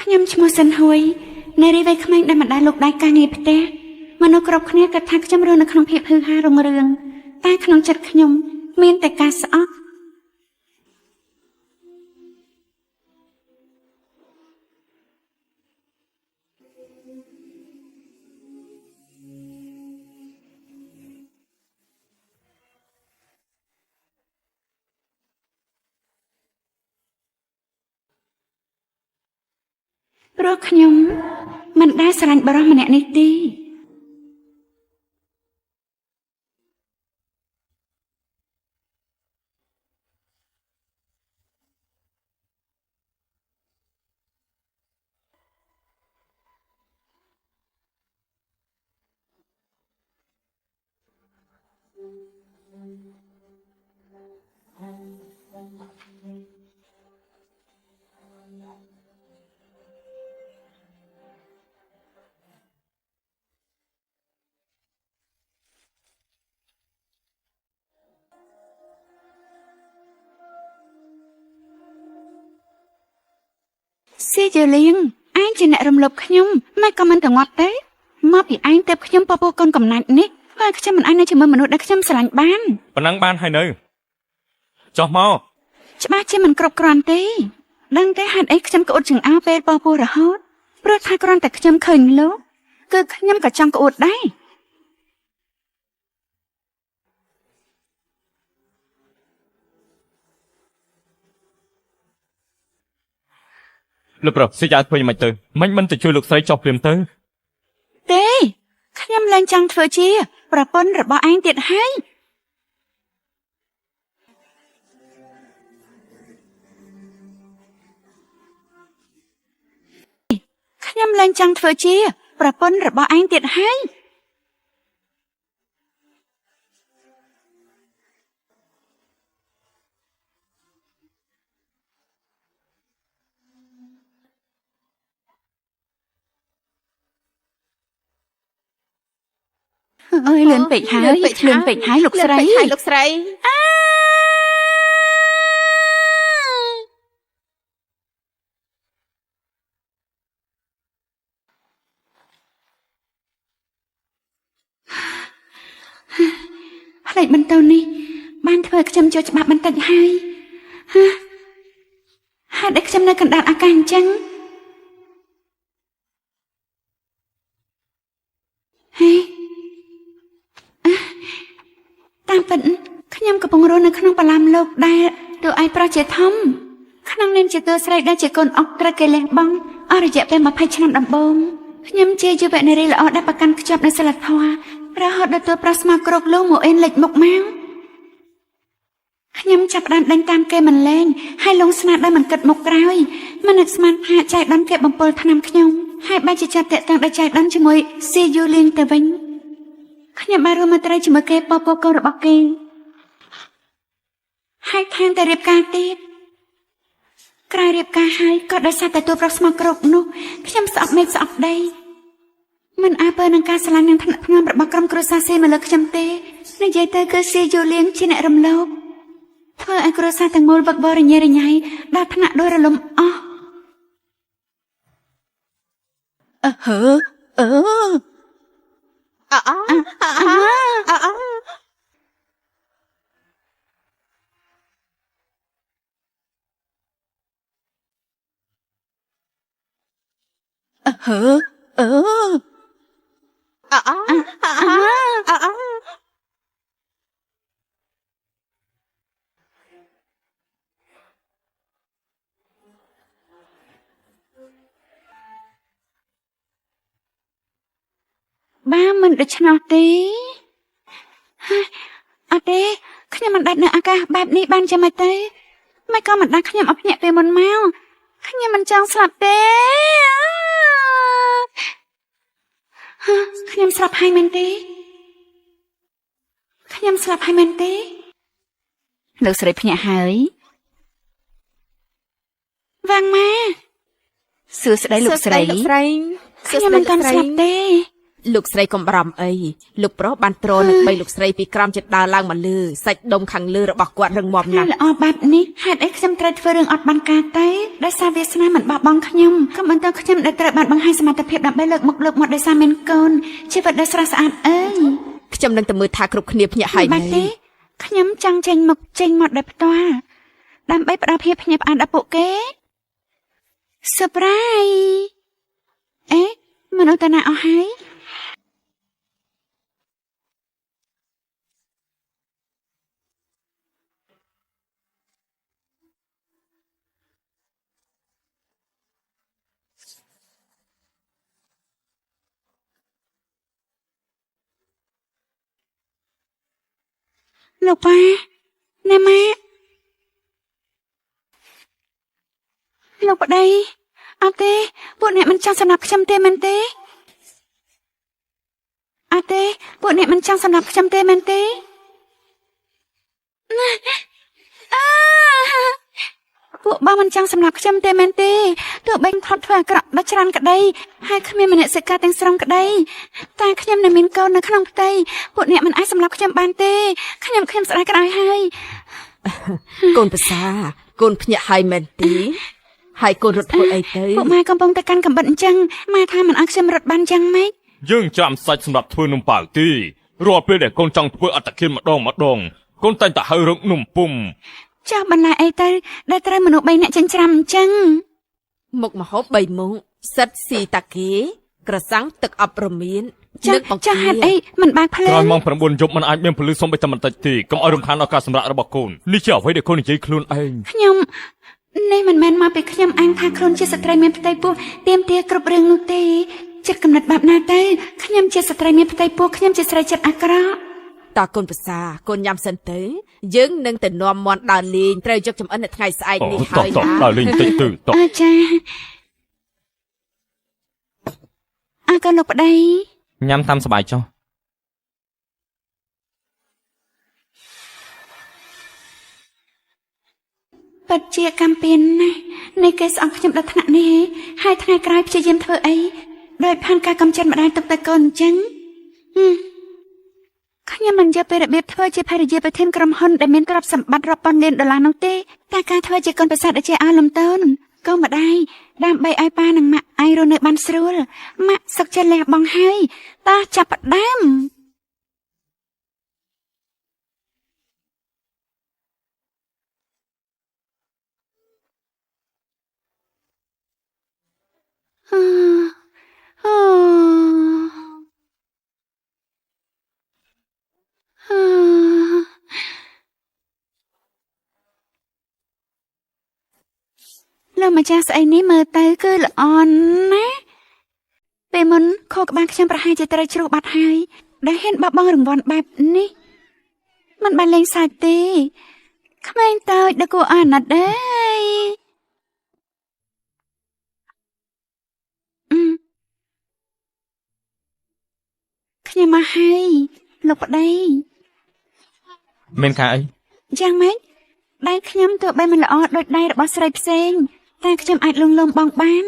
ខ្ញុំឈ្មោះសិនហួយនារីវ័យក្មេងដែលមិនដែលលោកដៃការងារផ្ទះមនុស្សគ្រប់គ្នាគិតថាខ្ញុំរស់នៅក្នុងភាពហឺហារុងរឿងតែក្នុងចិត្តខ្ញុំមានតែការស្អប់ព្រោះខ្ញុំមិនដែលស្រឡាញ់បរិសម្នាក់នេះទេស៊ីជលៀងឯងជាអ្នករំលោភខ្ញុំមិនក៏មិនទៅងាប់ទេមកពីឯងទៅខ្ញុំពពោះកូនកំណាច់នេះហើយខ្ញុំមិនអាចនៅជាមួយមនុស្សដែលខ្ញុំស្រឡាញ់បានប៉ុណ្ណឹងបានហើយនៅចុះមកច្បាស់ជាមិនគ្រប់គ្រាន់ទេដឹងទេហេតុអីខ្ញុំក្អួតចង្អោពេលពពោះរហូតព្រោះថាគ្រាន់តែខ្ញុំឃើញលោកគឺខ្ញុំក៏ចង់ក្អួតដែរលោកប្រុសសេចក្ដីធ្វើយ៉ាងម៉េចទៅមិនទៅជួយលោកស្រីចុះព្រាមទៅទេខ្ញុំឡើងចង់ធ្វើជាប្រពន្ធរបស់ឯងទៀតហើយខ្ញុំឡើងចង់ធ្វើជាប្រពន្ធរបស់ឯងទៀតហើយអើយលឿនពេកហើយលឿនពេកហើយលោកស្រីផ្លេចបន្ទោនេះបានធ្វើខ្ញុំចូលច្បាប់បន្តិចហើយហេតុអីខ្ញុំនៅកណ្ដាលអាកាសអញ្ចឹងតាមពិតខ្ញុំកំពុងរស់នៅក្នុងបលាមលោកដែលតួឯងប្រុសជាធំក្នុងនាមជាតួស្រីដែលជាកូនអុកត្រូវគេលះបង់អស់រយៈពេល20ឆ្នាំដំបូងខ្ញុំជាយុវនារីល្អដែលប្រកាន់ខ្ជាប់នូវសិលធម៌រហូតដល់តួប្រុសស្មៅគ្រោកលោកមកអេនលេចមុខមកខ្ញុំចាប់ផ្ដើមដេញតាមគេមិនលែងហើយលងស្នាដោយមិនគិតមុខក្រោយមិននឹកស្មានថាចៃដន្យគេបំពល់ថ្នាំខ្ញុំហើយបែរជាចាប់តាក់ទងដោយចៃដន្យជាមួយស៊ីយូលៀងទៅវិញខ្ញុំបានរួមមន្ត្រីជាមួយគេពពោះកូនរបស់គេហើយខាងតែរៀបការទៀតក្រោយរៀបការហើយក៏ដោយសារតែតួប្រុសស្មៅគ្រោកនោះខ្ញុំស្អប់មេឃស្អប់ដីមិនអើពើនឹងការស្រឡាញ់និងថ្នាក់ថ្នមរបស់ក្រុមគ្រួសារសេមកលើខ្ញុំទេនិយាយទៅគឺស៊ីយូលៀងជាអ្នករំលោភធ្វើឲ្យគ្រួសារទាំងមូលវឹកវររញ៉េរញ៉ៃដល់ថ្នាក់ដួលរលំអស់បាមិនដូច្នោះទេអត់ទេខ្ញុំមិនដាច់នៅអាកាសបែបនេះបានចាំមិនទេមិនក៏មិនដាច់ខ្ញុំអត់ភ្ញាក់ពេលមុនមកខ្ញុំមិនចង់ស្លាប់ទេខ្ញុំស្លាប់ហើយមែនទេខ្ញុំស្លាប់ហើយមែនទេលោកស្រីភ្ញាក់ហើយវាងម៉ាសួស្ដីលោកស្រីខ្ញុំមិនទាន់ស្លាប់ទេ លោកស្រីកុំបារម្ភអីលោកប្រុសបានទ្រនឹងបីលោកស្រីពីក្រោមចិត្តដើរឡើងមកលើសាច់ដុំខាងលើរបស់គាត់រឹងមាំណាស់ ល្អបែបនេះហេតុអីខ្ញុំត្រូវធ្វើរឿងអត់បានការទៅដោយសារវាសនាមិនបោះបង់ខ្ញុំក៏បន្តខ្ញុំដែលត្រូវបានបង្ហាញសមត្ថភាពដើម្បីលើកមុខលើកមាត់ដោយសារមានកូនជីវិតដ៏ស្រស់ស្អាតអើយ ខ្ញុំនឹងទៅមើលថាគ្រប់គ្នាភ្ញាក់ហើយ បាត់ទេខ្ញុំចង់ចេញមុខចេញមាត់ដោយផ្ទាល់ដើម្បីផ្ដល់ភាពភ្ញាក់ផ្អើលដល់ពួកគេ Surprise អេមនុស្សតាណាអស់ហើយលោកប៉ាណាម៉ាលោកប្តីអត់ទេពួកអ្នកមិនចង់សម្រាប់ខ្ញុំទេមែនទេអត់ទេពួកអ្នកមិនចង់សម្រាប់ខ្ញុំទេមែនទេពួកបងមិនចង់សម្រាប់ខ្ញុំទេមែនទេទោះបីខត់ធ្វើអាក្រក់ដល់ច្រើនក្តីហើយគ្មានមនសិការទាំងស្រុងក្តីតែខ្ញុំនៅមានកូននៅក្នុងផ្ទៃពួកអ្នកមិនអាចសម្រាប់ខ្ញុំបានទេខ្ញុំស្ដាយក្តៅហើយក ូនប្រសាកូនភ្ញាក់ហើយមែនទេហើយកូនរត់ធ្វើអីទៅ ពួកម៉ែកំពុងតែកាន់កំបិតអញ្ចឹងម៉ែថាមិនឲ្យខ្ញុំរត់បានយ៉ាងម៉េច យើងចាំសាច់សម្រាប់ធ្វើនំប៉ាវទីរាល់ពេលដែលកូនចង់ធ្វើអត្តឃានម្ដងកូនតែងតែហៅរកនំពុំ ចាស់បន្លែអីទៅដែលត្រូវមនុស្ស3នាក់ចិញ្ច្រាំអញ្ចឹង មុខម្ហូប3មុខសិតស៊ីតាគេ ក្រសាំងទឹកអប់រមៀន ចាស់ហេតុអីមិនបើកភ្លើ ក្រោយម៉ោង 9 យប់มันអាចមានពលឺសុំបីតែបន្តិចទេកុំឲ្យរំខានដល់ការសម្រាករបស់កូននេះជាអ្វីដែលកូននិយាយខ្លួនឯង ខ្ញុំនេះមិនមែនមកពីខ្ញុំអាងថាខ្លួនជាស្ត្រីមានផ្ទៃពោះទៀមទាគ្រប់រឿងនោះទេចិត្តកំណត់បែបណាទៅខ្ញុំជាស្ត្រីមានផ្ទៃពោះខ្ញុំជាស្រីចិត្តអាក្រក់ តើកូនប្រសាកូនញ៉ាំសិនទៅយើងនឹងទៅនាំមន់ដើរលេងត្រូវយកចំអិននៅថ្ងៃស្អែកនេះហើយ តោះដើរលេងតិចទៅតោះ ចាអើកូនលោកប្តី ញ៉ាំតាមសប្បាយចុះ ពិតជាកម្មពៀនណាស់នៃគេស្អប់ខ្ញុំដល់ថ្នាក់នេះហើយថ្ងៃក្រោយព្យាយាមធ្វើអីដោយផានការកំចិនម្ដាយទុកតែកូនអញ្ចឹងខ្ញុំមិនយកពេលរបៀបធ្វើជាភរិយាប្រធានក្រុមហ៊ុនដែលមានទ្រព្យសម្បត្តិរាប់ពាន់លានដុល្លារនោះទេតែការធ្វើជាកូនប្រសាទដែលជាអាលំតូនកូនម្ដាយដើម្បីឲ្យប៉ានិងម៉ាក់អាចរស់នៅបានស្រួលម៉ាក់សុខចិត្តលះបង់ហើយតោះចាប់ផ្ដើម លោកម្ចាស់ស្អីនេះមើលទៅគឺល្អណាស់ពេលមុនខោក្បាលខ្ញុំប្រហែលជាត្រូវជ្រុះបាត់ហើយដែលហ៊ានបបង់រង្វាន់បែបនេះมันបានលេងសាច់ទេក្មេងតូចដែលគួរអាណិតដែរខ្ញុំមកហើយលោកប្តី មានការអី យ៉ាងម៉េចដៃខ្ញុំទោះបីមិនល្អដូចដៃរបស់ស្រីផ្សេងតែខ្ញុំអាចលងលំបងបាន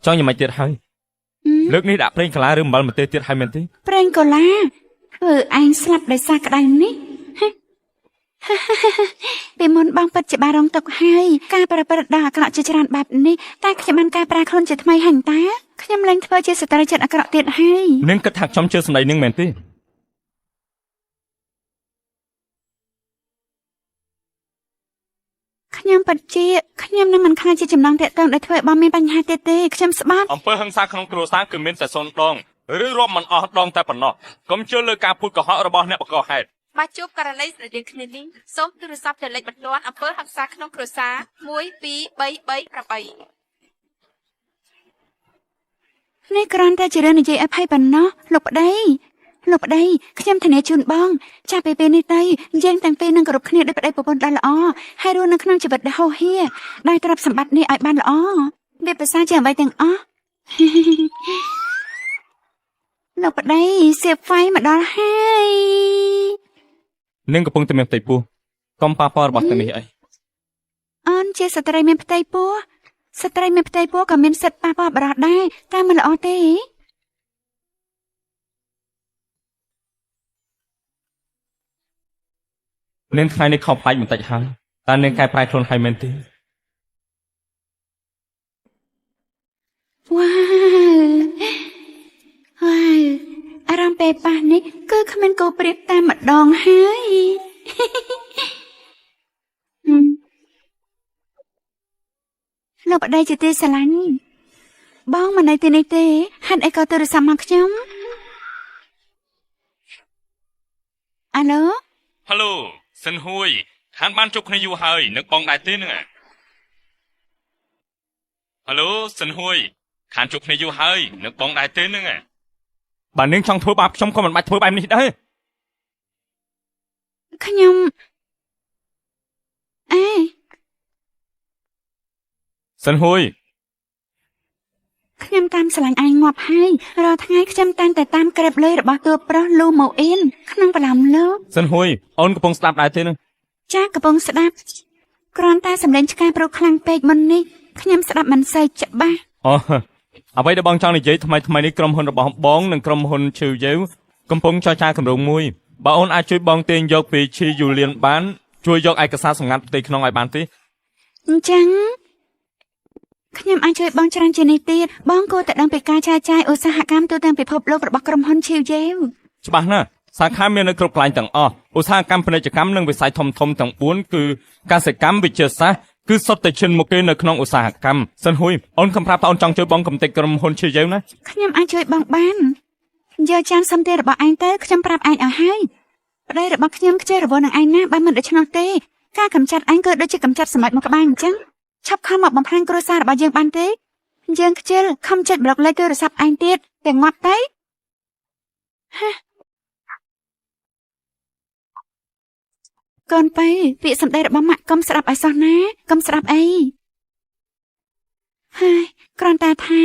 ចង់យ៉ាងម៉េចទៀតហើយលើកនេះដាក់ប្រេងកាឡាឬអំបិលម្ទេសទៀតហើយមែនទេ ប្រេងកូឡាធ្វើឯងស្លាប់ដោយសារក្តៅនេះពេលមុនបងពិតជាបារម្ភទុកហើយការប្រព្រឹត្តដ៏អាក្រក់ជាច្រើនបែបនេះតែខ្ញុំបានកែប្រែខ្លួនជាថ្មីហើយតាខ្ញុំលែងធ្វើជាស្ត្រីចិត្តអាក្រក់ទៀតហើយ នាងគិតថាខ្ញុំជឿសម្ដីនាងមែនទេ ខ្ញុំពិតជាខ្ញុំនឹងមិនខ្លាចជាចំណងតាក់ទងដែលធ្វើឲ្យបងមានបញ្ហាទៀតទេខ្ញុំស្បាត់ អំពើហិង្សាក្នុងគ្រួសារគឺមានតែ0ដងឬរាប់មិនអស់ដងតែប៉ុណ្ណោះកុំជឿលើការพูดកុហករបស់អ្នកបង្កហេតុ បាទជួបករណីស្រដៀងគ្នានេះសូមទូរស័ព្ទទៅលេខបន្ទាន់អំពើហិង្សាក្នុងគ្រួសារ12338 នេះគ្រាន់តែជារឿងនិយាយអភ័យប៉ុណ្ណោះលោកប្តីខ្ញុំធានាជូនបងចាប់ពីពេលនេះទៅយើងទាំងពីរនឹងគោរពគ្នាដោយប្តីប្រពន្ធដ៏ល្អហើយរស់នៅក្នុងជីវិតដ៏ហូរហៀដោយទ្រព្យសម្បត្តិនេះឲ្យបានល្អវាប្រសើរជាអ្វីទាំងអស់ លោកប្តីសៀបហ្វាយមកដល់ហើយ នាងកំពុងតែមានផ្ទៃពោះកុំប៉ះពាល់របស់ទាំងនេះអី អូនជាស្ត្រីមានផ្ទៃពោះ ស្ត្រីមានផ្ទៃពោះក៏មានសិទ្ធិប៉ះពាល់បរិបទដែរតែមិនល្អទេ នាងថ្ងៃនេះខំផ្លាច់បន្តិចហើយតើនាងកែប្រែខ្លួនហើយមែនទេ វ៉ាវអារម្មណ៍ពេលប៉ះនេះគឺគ្មានគោប្រៀបតែម្ដងហើយ លោកប្តីជាទីស្រឡាញ់បងមិននៅទីនេះទេហេតុអីក៏ទូរស័ព្ទមកខ្ញុំអាឡូ ហេឡូសិនហួយខានបានជួបគ្នាយូរហើយនឹកបងដែរទេហ្នឹងហេឡូសិនហួយខានជួបគ្នាយូរហើយនឹកបងដែរទេហ្នឹងបើនាងចង់ធ្វើបាបខ្ញុំក៏មិនបាច់ធ្វើបែបនេះដែរ ខ្ញុំអេ សិនហួយ ខ្ញុំតាមស្រឡាញ់ឯងងាប់ហើយរាល់ថ្ងៃខ្ញុំតែងតែតាមក្រេបលុយរបស់តួប្រុសលូម៉ូអ៊ីនក្នុងបឡំលោក សិនហួយអូនកំពុងស្ដាប់ដែរទេហ្នឹង ចាកំពុងស្ដាប់គ្រាន់តែសម្លេងឆ្កែប្រុសខ្លាំងពេកមុននេះខ្ញុំស្ដាប់មិនសូវច្បាស់ អូអ្វីដែលបងចង់និយាយថ្មីនេះក្រុមហ៊ុនរបស់បងនិងក្រុមហ៊ុនឈឺយ៉េវកំពុងចរចាគម្រោងមួយបើអូនអាចជួយបងទាញយកពីឈីយូលៀនបានជួយយកឯកសារសម្ងាត់ផ្ទៃក្នុងឲ្យបានទេ អញ្ចឹងខ្ញុំអាចជួយបងច្រើនជាងនេះទៀតបងគួរតែដឹងពីការចាយចាយឧស្សាហកម្មទូទាំងពិភពលោករបស់ក្រុមហ៊ុនឈីវយ៉េវ ច្បាស់ណាស់សាខាមាននៅគ្រប់កន្លែងទាំងអស់ឧស្សាហកម្មពាណិជ្ជកម្មនិងវិស័យធំៗទាំង4គឺកសិកម្មវិទ្យាសាស្ត្រគឺសុទ្ធតែឈានមុខគេនៅក្នុងឧស្សាហកម្មសិនហួយអូនកំប្រាប់ថាអូនចង់ជួយបងកំទេចក្រុមហ៊ុនឈីយ៉េវណា ខ្ញុំអាចជួយបងបានយកចាំសំទានរបស់ឯងទៅខ្ញុំប្រាប់ឯងឲ្យហើយប្តីរបស់ខ្ញុំខ្ជិលរវល់នឹងឯងណាបើមិនដូច្នោះទេការកម្ចាត់ឯងគឺដូចជាកម្ចាត់សម្ដេចមកក្បែរអញ្ចឹងឆាប់ខំមកបំផ្លាញគ្រួសាររបស់យើងបានទេយើងខ្ជិលខំចិត្តប្លុកលេខទូរស័ព្ទឯងទៀតតែងាប់ទៅកូនទៅពាក្យសម្ដីរបស់ម៉ាក់កុំស្ដាប់ឲ្យសោះណាកុំស្ដាប់អីហើយគ្រាន់តែថា